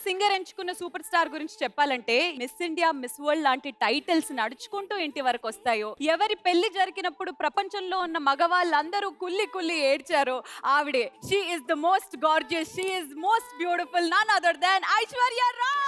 Singer ఎంచుకున్న super star గురించి చెప్పాలంటే మిస్ ఇండియా, మిస్ వరల్డ్ లాంటి టైటిల్స్ నడుచుకుంటూ ఇంటి వరకు వస్తాయో, ఎవరి పెళ్లి జరిగినప్పుడు ప్రపంచంలో ఉన్న మగవాళ్ళందరూ కుల్లి కుల్లి ఏడ్చారో ఆవిడే. She is the most gorgeous, she is most beautiful, none other than Aishwarya Rai.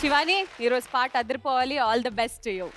Shivani, ఈరోజు పాట అదిరిపోవాలి. All the best to you.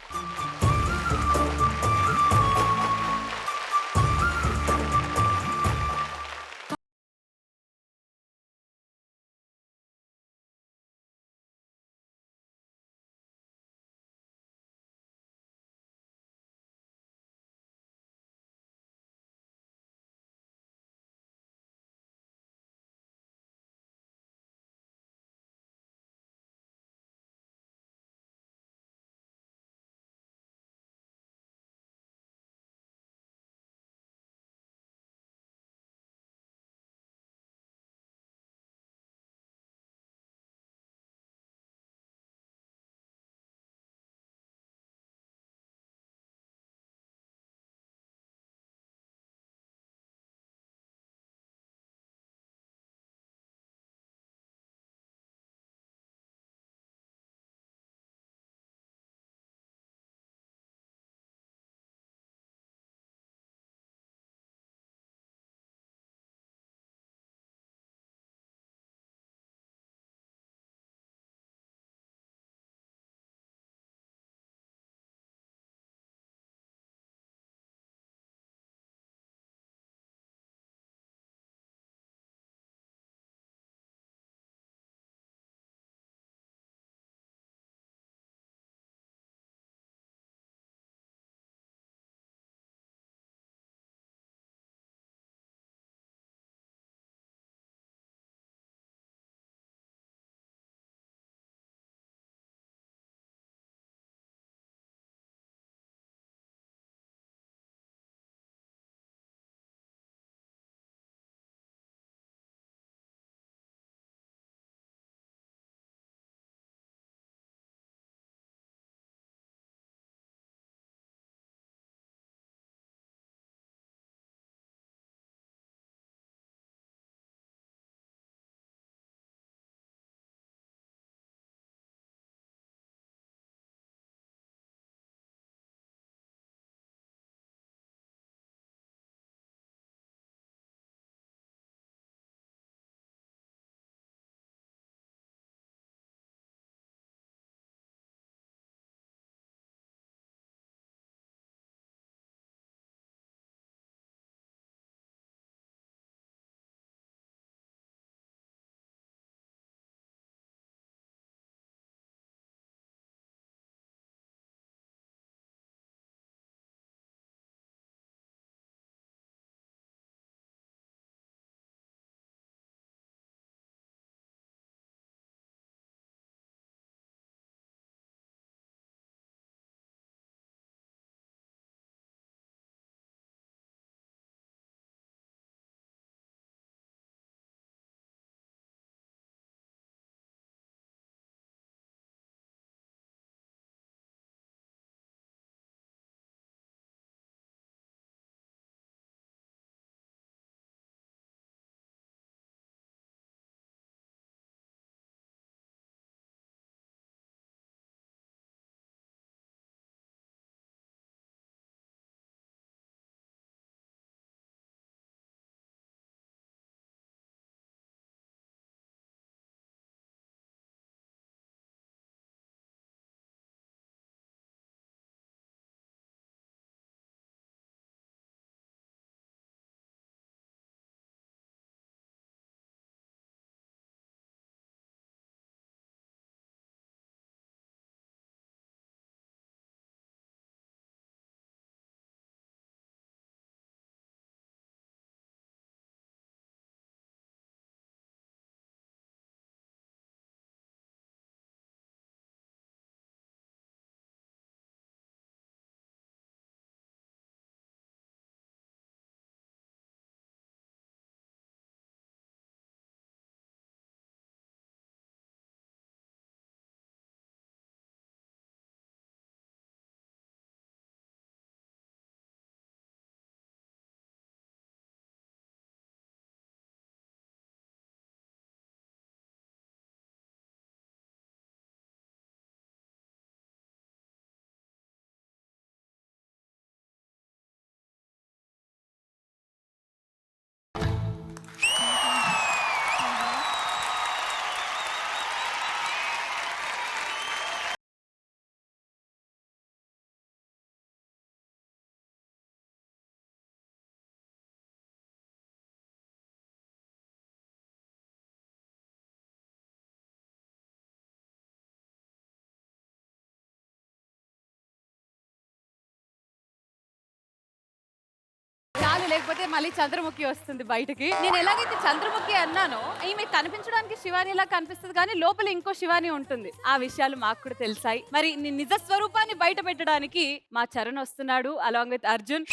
చాలు, లేకపోతే మళ్ళీ చంద్రముఖి వస్తుంది బయటికి. నేను ఎలాగైతే చంద్రముఖి అన్నానో ఈమె కనిపించడానికి శివాని ఇలా కనిపిస్తుంది కానీ లోపల ఇంకో శివాని ఉంటుంది. ఆ విషయాలు మాకు కూడా తెలిసాయి. మరి నీ నిజ స్వరూపాన్ని బయట పెట్టడానికి మా చరణ్ వస్తున్నాడు అలాంగ్ విత్ అర్జున్.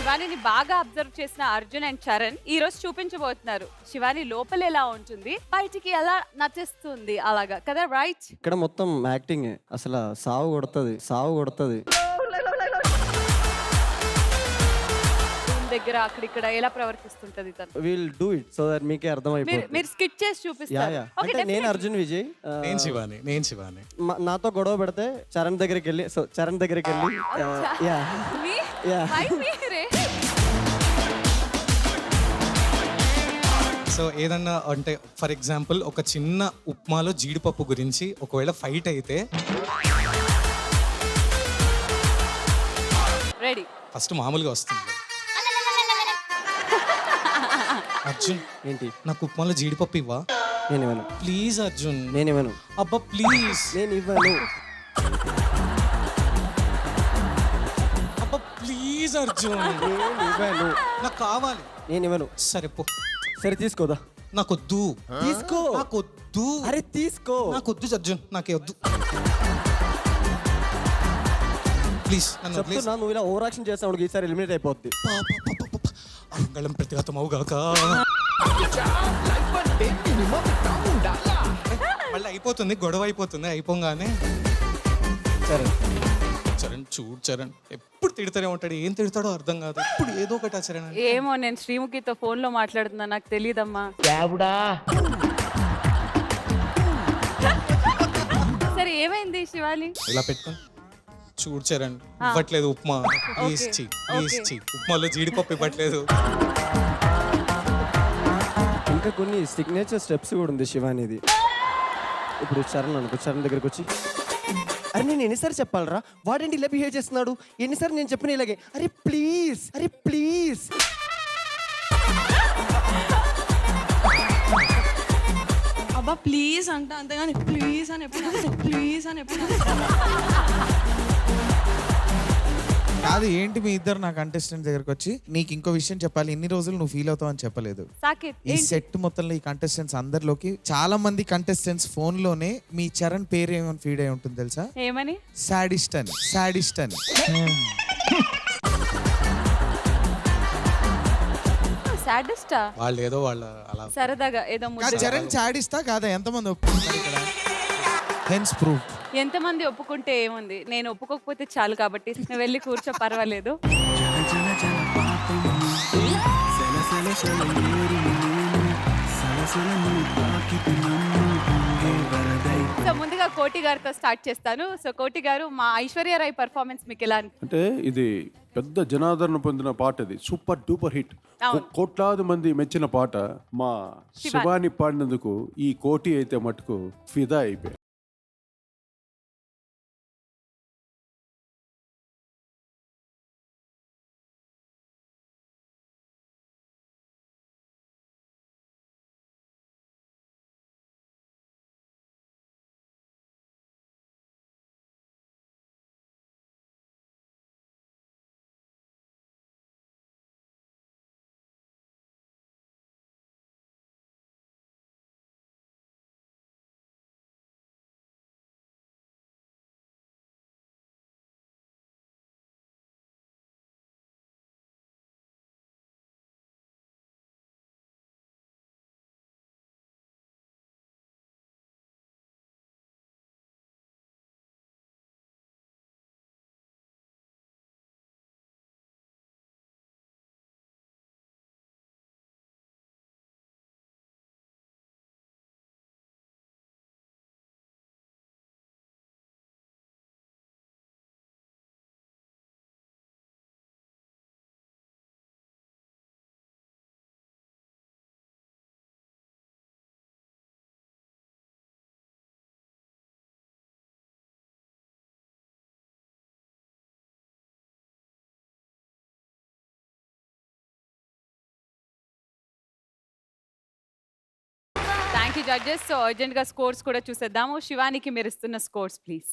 శివానిని బాగా అబ్జర్వ్ చేసిన అర్జున్ అండ్ చరణ్ ఈ రోజు చూపించబోతున్నారు శివాని లోపల ఎలా ఉంటుంది, బయటికి ఎలా నచ్చేస్తుంది అలాగా కదా, రైట్? ఇక్కడ మొత్తం యాక్టింగ్ అసలు సావు కొడుతుంది. దగ్గర అక్కడిక్కడ ఎలా ప్రవర్తిస్తుంటది తను. Will do it so that మీకే అర్థమైపోతుంది. మీరు స్కిట్ చేసి చూపిస్తారు. అంటే నేను అర్జున్ విజయ్, నేను శివాని. నాతో గొడవ పెడితే చరణ్ దగ్గరికి వెళ్ళి యా యా సో ఏదన్నా అంటే ఫర్ ఎగ్జాంపుల్ ఒక చిన్న ఉప్మాలో జీడిపప్పు గురించి ఒకవేళ ఫైట్ అయితే రెడీ ఫస్ట్ మామూలుగా వస్తుంది. అర్జున్ ఏంటి? నాకు ఉప్మాలో జీడిపప్పు ఇవ్వా? నేను ఇవ్వను. ప్లీజ్ అర్జున్. నేను ఇవ్వను. అబ్బా ప్లీజ్. నేను ఇవ్వను. అబ్బా ప్లీజ్ అర్జున్. నేను ఇవ్వను. నాకు కావాలి. నేను ఇవ్వను. సరే పో. సరే తీసుకోదా. నాకొద్దు. తీసుకో. నాకొద్దు. అరే తీసుకో. నాకొద్దు అర్జున్, నాకే వద్దు. ప్లీజ్ నన్ను ప్లీజ్. చెప్తున్నా, నువ్వు ఇలా ఓవర్ యాక్షన్ చేస్తావు ఈసారి ఎలిమినేట్ అయిపోద్ది. అంగళం ప్రతిఘాతమవుగాక. మళ్ళీ అయిపోతుంది, గొడవ అయిపోతుంది. అయిపోగానే చరణ్ చూడు, చరణ్ ఎప్పుడు తిడతానే ఉంటాడు. ఏం తిడతాడో అర్థం కాదు. ఇప్పుడు ఏదో ఒకటి చరణ్. ఏమో, నేను శ్రీముఖితో ఫోన్ లో మాట్లాడుతున్నా, నాకు తెలియదమ్మా. సరే ఏమైంది శివాని? ఇలా పెట్టుకొని చూడు చరణ్, ఇవ్వట్లేదు ఉప్మా. ప్లీజ్ ఉప్మాలో జీడిపప్పు ఇవ్వట్లేదు. ఇంకా కొన్ని సిగ్నేచర్ స్టెప్స్ కూడా ఉంది శివానిది. ఇప్పుడు చరణ్ అనుకో, చరణ్ దగ్గరకు వచ్చి అరే నేను ఎన్నిసార్లు చెప్పాలరా, వాడేంటి ఇలా బిహేవ్ చేస్తున్నాడు, ఎన్నిసార్లు నేను చెప్పిన ఇలాగే, అరే ప్లీజ్. అబ్బా ప్లీజ్ అంట, అంతేగాని ప్లీజ్ అని ఎప్పుడు కాదు. ఏంటి మీ ఇద్దరు నా కంటెస్టెంట్ దగ్గరకు వచ్చి నీకు ఇంకో విషయం చెప్పాలి, ఎన్ని రోజులు నువ్వు ఫీల్ అవుతావు అని చెప్పలేదు. సాకేత్ ఈ సెట్ మొత్తంలో ఈ కంటెస్టెంట్స్ అందరిలోకి చాలా మంది కంటెస్టెంట్స్ ఫోన్ లోనే మీ చరణ్ పేరు ఏమని ఫీడ్ అయి ఉంటుంది తెలుసా? ఏమని? సాడిస్ట్ అని. సాడిస్టా? వాళ్ళు ఏదో వాళ్ళ అలా సరదాగా ఏదో కాదు, చరణ్ సాడిస్టా కాదా? ఎంతమంది ఒప్పుకుంటారు ఇక్కడ? Hence proof. ఎంతమంది ఒప్పుకుంటే ఏముంది, నేను ఒప్పుకోకపోతే చాలు కాబట్టి నువ్వు వెళ్ళి కూర్చో, పర్వాలేదు. సో ముందుగా కోటి గారితో స్టార్ట్ చేస్తాను. సో కోటి గారు, మా ఐశ్వర్య రాయ్ పర్ఫార్మెన్స్ మీకు ఎలా అంటే ఇది పెద్ద జనాదరణ పొందిన పాట, ఇది సూపర్ డూపర్ హిట్, కోట్లాది మంది మెచ్చిన పాట. మా శివాని పాడినందుకు ఈ కోటి అయితే మటుకు ఫిదా అయిపోయాయి. Thank you judges. So urgent గా స్కోర్స్ కూడా చూసేద్దాము. శివానికి మీరు ఇస్తున్న స్కోర్స్ ప్లీజ్.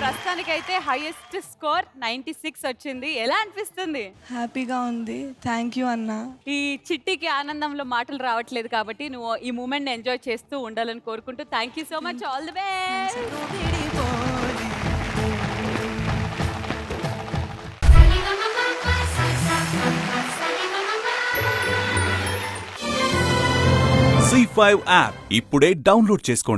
ప్రస్తుతానికైతే హైయెస్ట్ స్కోర్ 96 వచ్చింది. ఎలా అనిపిస్తుంది? హ్యాపీగా ఉంది. థ్యాంక్ యూ అన్న. ఈ చిట్టికి ఆనందంలో మాటలు రావట్లేదు కాబట్టి నువ్వు ఈ మూమెంట్ ఎంజాయ్ చేస్తూ ఉండాలని కోరుకుంటూ thank you so much. All the best. C5 app ఇప్పుడే డౌన్లోడ్ చేసుకోండి.